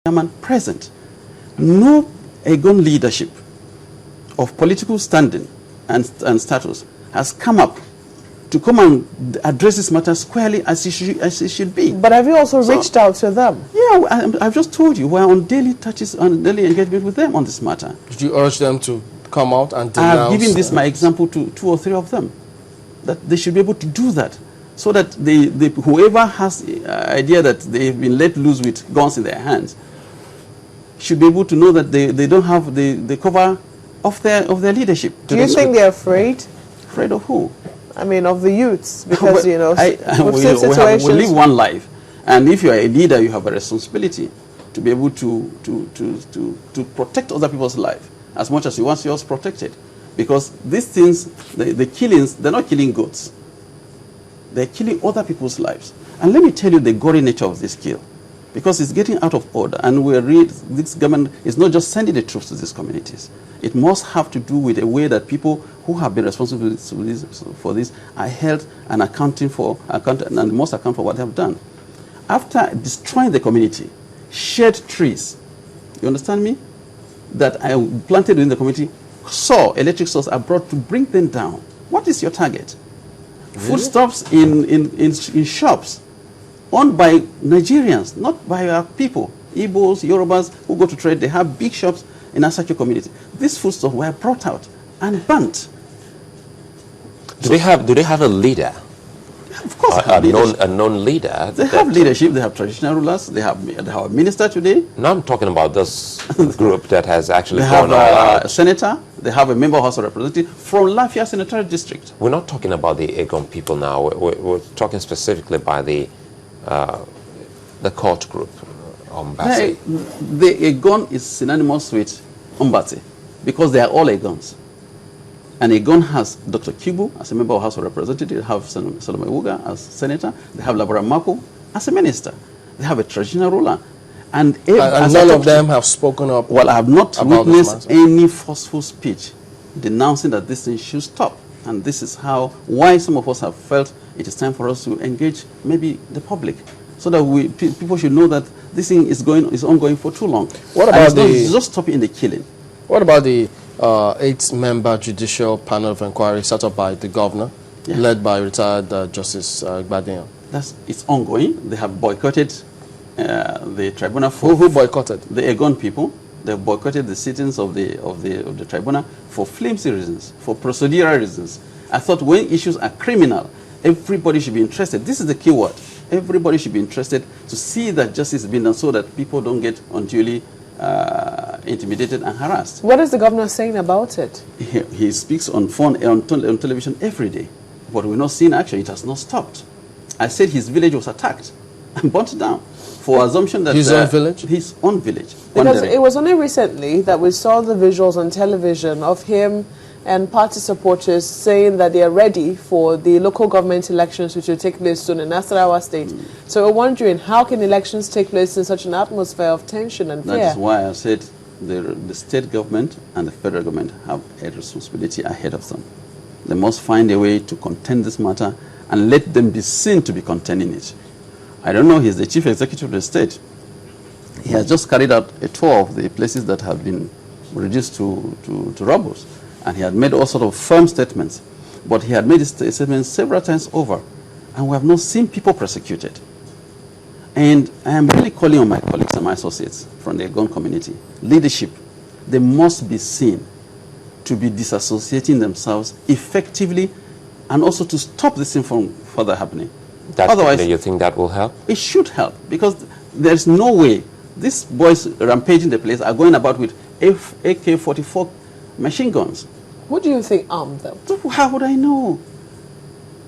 chairman present. No Egon leadership of political standing and status has come up to come and address this matter squarely as it should be. But have you also reached out to them? Yeah, I've just told you, we're on daily touches, on daily engagement with them on this matter. Did you urge them to come out and denounce? I've given this my example to 2 or 3 of them, that they should be able to do that, so that whoever has the idea that they've been let loose with guns in their hands should be able to know that they don't have the cover of their leadership. Do you think they're afraid? Afraid of who? I mean, of the youths, because, well, you know, we live one life, and if you are a leader, you have a responsibility to be able to protect other people's life as much as you want yours protected. Because these things, the killings, they're not killing goats. They're killing other people's lives. And let me tell you the gory nature of this kill, because it's getting out of order, and this government is not just sending the troops to these communities. It must have to do with a way that people who have been responsible for this are held and and must account for what they have done. After destroying the community, shed trees, you understand me, that I planted in the community, electric sources are brought to bring them down. What is your target? Really? Foodstuffs in shops owned by Nigerians, not by our people. Igbos, Yorubas who go to trade, they have big shops in our Asake community. These foodstuffs were brought out and burnt. Do they have a leader? Of course, a known leader. They have leadership. They have traditional rulers. They have a minister today. No, I'm talking about this group that has actually they gone have all out. A senator. They have a member of House of Representatives from Lafia Senatorial District. We're not talking about the Egon people now. We're talking specifically by the court group, Ombatse. The Egon is synonymous with Ombatse because they are all Egons. And Egon has Dr. Kibu as a member of House of Representatives. They have Solomon Wuga as senator. They have Labara Mako as a minister. They have a traditional ruler. And none of them have spoken up. Well, I have not witnessed any forceful speech denouncing that this thing should stop. And this is why some of us have felt it is time for us to engage maybe the public, so that people should know that this thing is ongoing for too long. What about just stopping the killing? What about the 8-member judicial panel of inquiry set up by the governor, led by retired Justice Gbadyan? It's ongoing. They have boycotted the tribunal. Who boycotted? The Egon people. They boycotted the sittings of the tribunal for flimsy reasons, for procedural reasons. I thought when issues are criminal, everybody should be interested. This is the key word. Everybody should be interested to see that justice is being done, so that people don't get unduly intimidated and harassed. What is the governor saying about it? He speaks on television every day, but we're not seeing action. It has not stopped. I said his village was attacked and burnt down for assumption that his own village? His own village. Because it was only recently that we saw the visuals on television of him and party supporters saying that they are ready for the local government elections, which will take place soon in Nasarawa State. So we're wondering, how can elections take place in such an atmosphere of tension and fear? That is why I said the state government and the federal government have a responsibility ahead of them. They must find a way to contend this matter and let them be seen to be contending it. I don't know, he's the chief executive of the state. He has just carried out a tour of the places that have been reduced to rubble. And he had made all sorts of firm statements. But he had made his statements several times over. And we have not seen people persecuted. And I am really calling on my colleagues and my associates from the Egon community. Leadership, they must be seen to be disassociating themselves effectively, and also to stop this thing from further happening. Otherwise, you think that will help? It should help, because there's no way these boys rampaging the place are going about with AK-44 machine guns. Who do you think armed them? How would I know?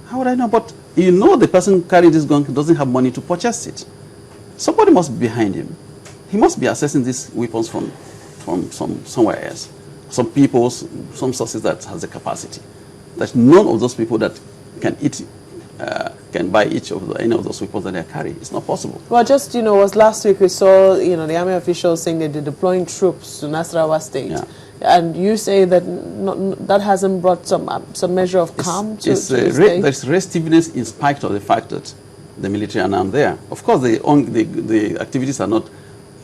How would I know? But you know the person carrying this gun doesn't have money to purchase it. Somebody must be behind him. He must be accessing these weapons from somewhere else. Some people, some sources that has the capacity. There's none of those people that can buy any of those weapons that they carry. It's not possible. Well, just, was last week we saw, the army officials saying that they're deploying troops to Nasarawa State. Yeah. And you say that that hasn't brought some measure of calm to the state? There's restiveness in spite of the fact that the military are now there. Of course, the activities are not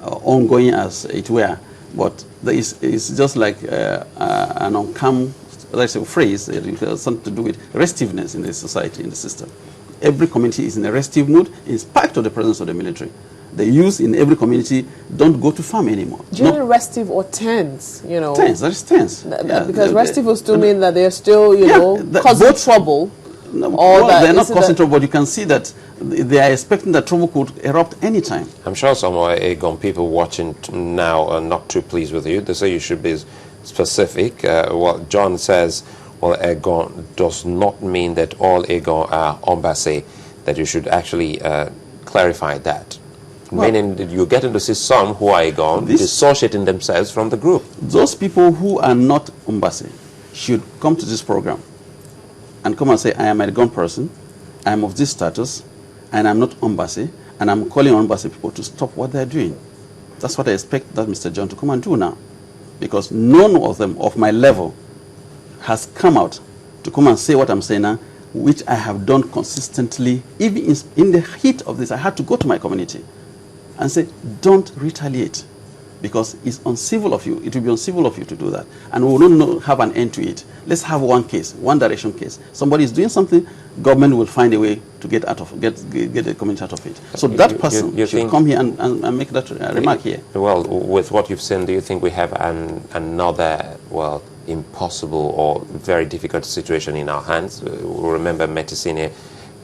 ongoing as it were, but it's just like an uncome, that's a phrase, it has something to do with restiveness in the society, in the system. Every community is in a restive mood in spite of the presence of the military. The youth in every community don't go to farm anymore. Do you mean restive or tense? You know, tense. That is tense. Because restive will still mean that they're still, you know, causing trouble. No, well, they're not causing trouble, but you can see that they are expecting that trouble could erupt anytime. I'm sure some Egon people watching now are not too pleased with you. They say you should be specific. Well, John says, well, Egon does not mean that all Egon are Ombatse, that you should actually clarify that. Well, meaning that you're getting to see some who are Egon dissociating themselves from the group. Those people who are not Ombatse should come to this program and come and say, I am a Egon person, I am of this status, and I'm not Ombatse, and I'm calling on Ombatse people to stop what they're doing. That's what I expect that Mr. John to come and do now. Because none of them of my level has come out to come and say what I'm saying now, which I have done consistently. Even in the heat of this, I had to go to my community and say, don't retaliate, because it's uncivil of you. It will be uncivil of you to do that. And we will not have an end to it. Let's have one case, one direction case. Somebody is doing something, government will find a way to get the community out of it. So that person should come here and make that remark here. Well, with what you've seen, do you think we have another, well, impossible or very difficult situation in our hands? We remember Metisine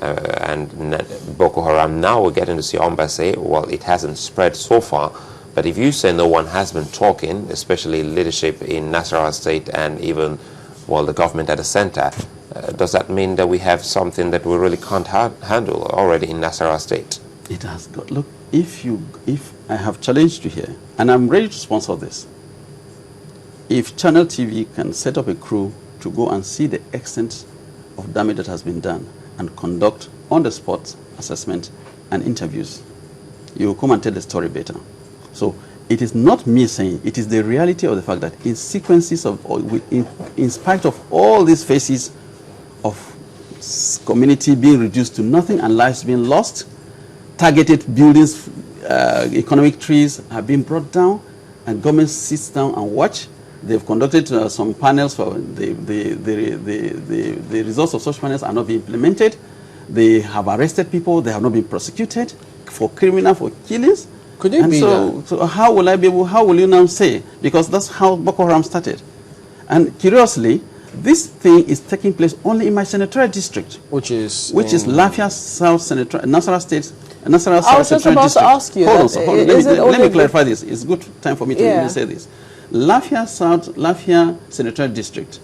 and Boko Haram. Now we're getting to see Ombatse. Well, it hasn't spread so far. But if you say no one has been talking, especially leadership in Nasarawa State and even, well, the government at the center, does that mean that we have something that we really can't handle already in Nasarawa State? It has got, look, if I have challenged you here, and I'm ready to sponsor this, if Channel TV can set up a crew to go and see the extent of damage that has been done and conduct on-the-spot assessment and interviews, you will come and tell the story better. So it is not me saying, it is the reality of the fact that in sequences of, in spite of all these phases of community being reduced to nothing and lives being lost, targeted buildings, economic trees have been brought down, and government sits down and watch. They've conducted some panels for the results of such panels are not being implemented. They have arrested people. They have not been prosecuted for killings. Could it be so how will I be able, how will you now say? Because that's how Boko Haram started. And curiously, this thing is taking place only in my senatorial district. Which is Lafia South Senatorial, Nasarawa State, Nasarawa I was just about district. to ask you. Hold on. Let me clarify this. It's good time for me to even say this. Lafia South, Lafia Senatorial District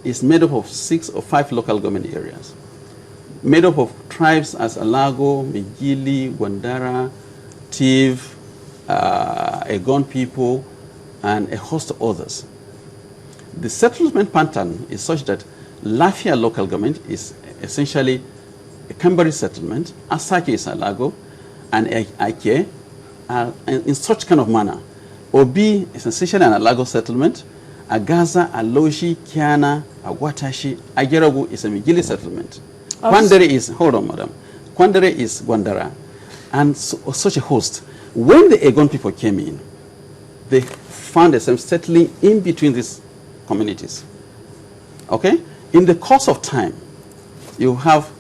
is made up of 6 or 5 local government areas, made up of tribes as Alago, Migili, Gwandara, Tiv, Egon people, and a host of others. The settlement pattern is such that Lafia local government is essentially a Kambari settlement, Asake is Alago, and Ake are in such kind of manner. Obi is essentially an Alago settlement, Agaza, Aloshi, Kiana, Agwatashi, Ageragu is a Migili settlement. Kwandere is, hold on madam, Kwandere is Gwandara, and such a host. When the Egon people came in, they found themselves settling in between these communities. Okay? In the course of time, you have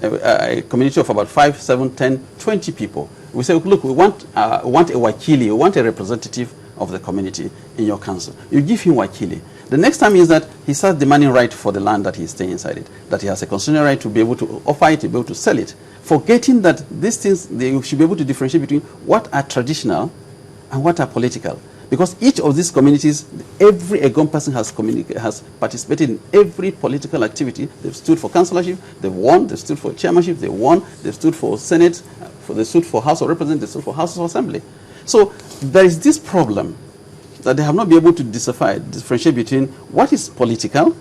a community of about 5, 7, 10, 20 people. We say, look, we want a wakili, we want a representative of the community in your council. You give him wakili. The next time is that he starts demanding right for the land that he's staying inside it, that he has a constitutional right to be able to offer it, to be able to sell it, forgetting that these things, they should be able to differentiate between what are traditional and what are political. Because each of these communities, every Egon person has participated in every political activity. They've stood for councillorship, they've won, they've stood for chairmanship, they've won, they've stood for Senate, they stood for House of Representatives, they stood for House of Assembly. So there is this problem that they have not been able to differentiate between what is political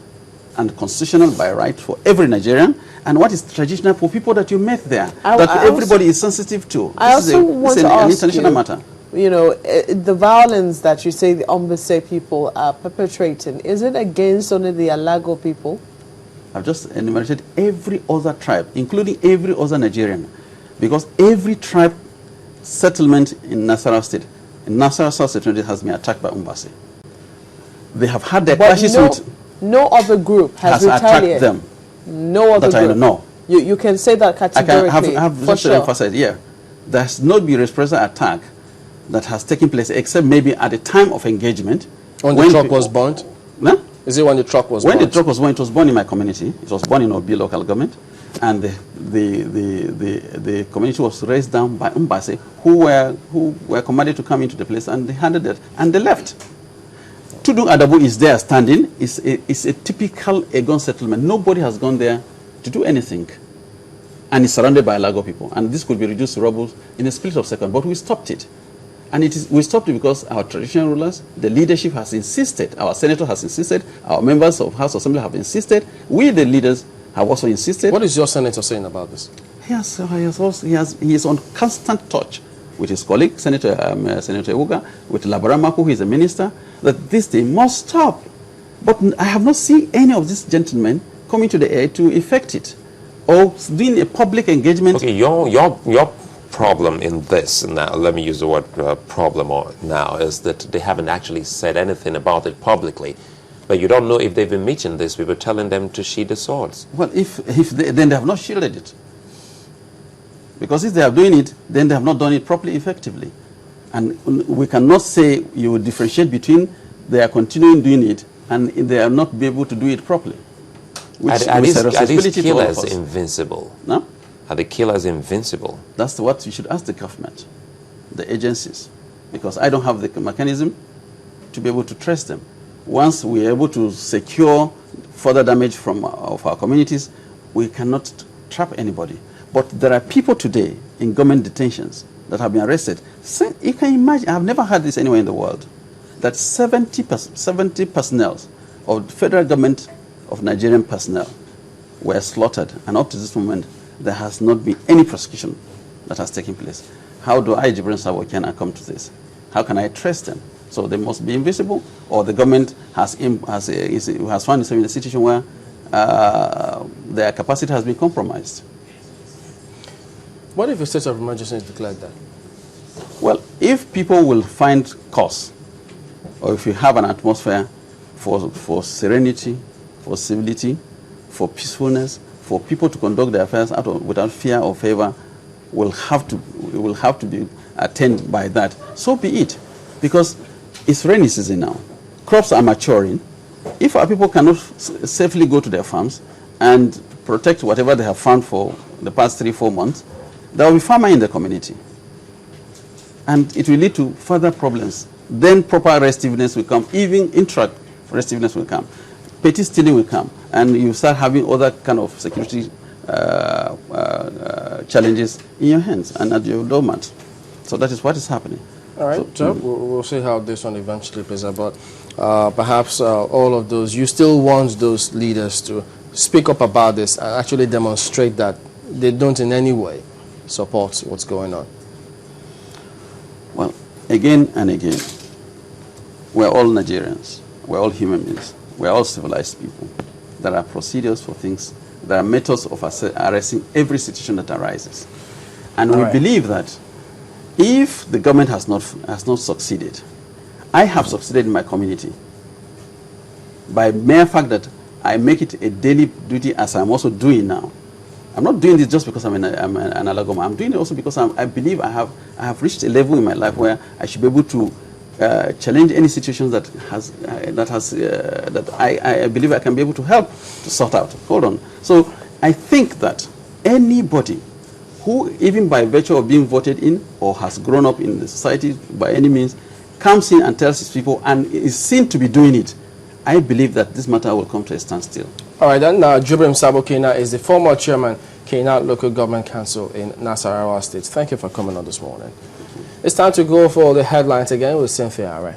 and constitutional by right for every Nigerian, and what is traditional for people that you met there, everybody is sensitive to. This is an international matter. You know, the violence that you say the Ombatse people are perpetrating, is it against only the Alago people? I've just enumerated every other tribe, including every other Nigerian, because every tribe settlement in Nasarawa State Nasarawa South Secretariat has been attacked by Ombatse. They have had their clashes with... No other group has attacked them. No other group. I know. You can say that categorically. I have just to emphasize here. There has not been a reprisal attack that has taken place except maybe at the time of engagement. When the truck was burnt? No? Is it when the truck was burnt? When the truck was burnt, it was burnt in my community. It was burnt in Obi local government. And the community was raised down by Ombatse, who were commanded to come into the place, and they handled it, and they left. Tudun Adabu is there standing. It's a typical Egon settlement. Nobody has gone there to do anything. And it's surrounded by Lago people. And this could be reduced to rubble in a split of seconds. But we stopped it. And we stopped it because our traditional rulers, the leadership has insisted, our senator has insisted, our members of House Assembly have insisted, we the leaders have also insisted. What is your senator saying about this? He is on constant touch with his colleague, Senator Ewuga, with Labaramaku, who is a minister, that this thing must stop. But I have not seen any of these gentlemen coming to the air to effect it or doing a public engagement. Okay, your problem in this, now let me use the word problem now, is that they haven't actually said anything about it publicly. But you don't know if they've been meeting this. We were telling them to sheathe the swords. Well, then they have not shielded it. Because if they are doing it, then they have not done it properly, effectively. And we cannot say you will differentiate between they are continuing doing it and they are not be able to do it properly. Are these killers invincible? No? Are the killers invincible? That's what you should ask the government, the agencies. Because I don't have the mechanism to be able to trace them. Once we are able to secure further damage of our communities, we cannot trap anybody. But there are people today in government detentions that have been arrested. So you can imagine, I've never heard this anywhere in the world, that 70 personnel of the federal government of Nigerian personnel were slaughtered. And up to this moment, there has not been any prosecution that has taken place. How do I, Jibril Sabo, can I come to this? How can I trace them? So they must be invisible, or the government has found itself in a situation where their capacity has been compromised. What if a state of emergency is declared then? Well, if people will find cause, or if you have an atmosphere for serenity, for civility, for peacefulness, for people to conduct their affairs without fear or favor, will have to be attained by that. So be it, because it's rainy season now. Crops are maturing. If our people cannot safely go to their farms and protect whatever they have found for the past 3-4 months, there will be famine in the community. And it will lead to further problems. Then proper restiveness will come, even intra-restiveness will come. Petty stealing will come, and you start having other kind of security challenges in your hands and at your doormat. So that is what is happening. All right, so we'll see how this one eventually plays out. But perhaps all of those, you still want those leaders to speak up about this and actually demonstrate that they don't in any way support what's going on. Well, again and again, we're all Nigerians. We're all human beings. We're all civilized people. There are procedures for things. There are methods of addressing every situation that arises. And we believe that if the government has not succeeded, I have succeeded in my community by mere fact that I make it a daily duty, as I'm also doing now. I'm not doing this just because I'm an Alagoma. I'm doing it also because I believe I have reached a level in my life where I should be able to challenge any situations that I believe I can be able to help to sort out. Hold on. So I think that anybody who, even by virtue of being voted in or has grown up in the society by any means, comes in and tells his people and is seen to be doing it, I believe that this matter will come to a standstill. All right, then Jibril Sabo Keina is the former chairman, Keina Local Government Council in Nasarawa State. Thank you for coming on this morning. It's time to go for the headlines again with Cynthia Are.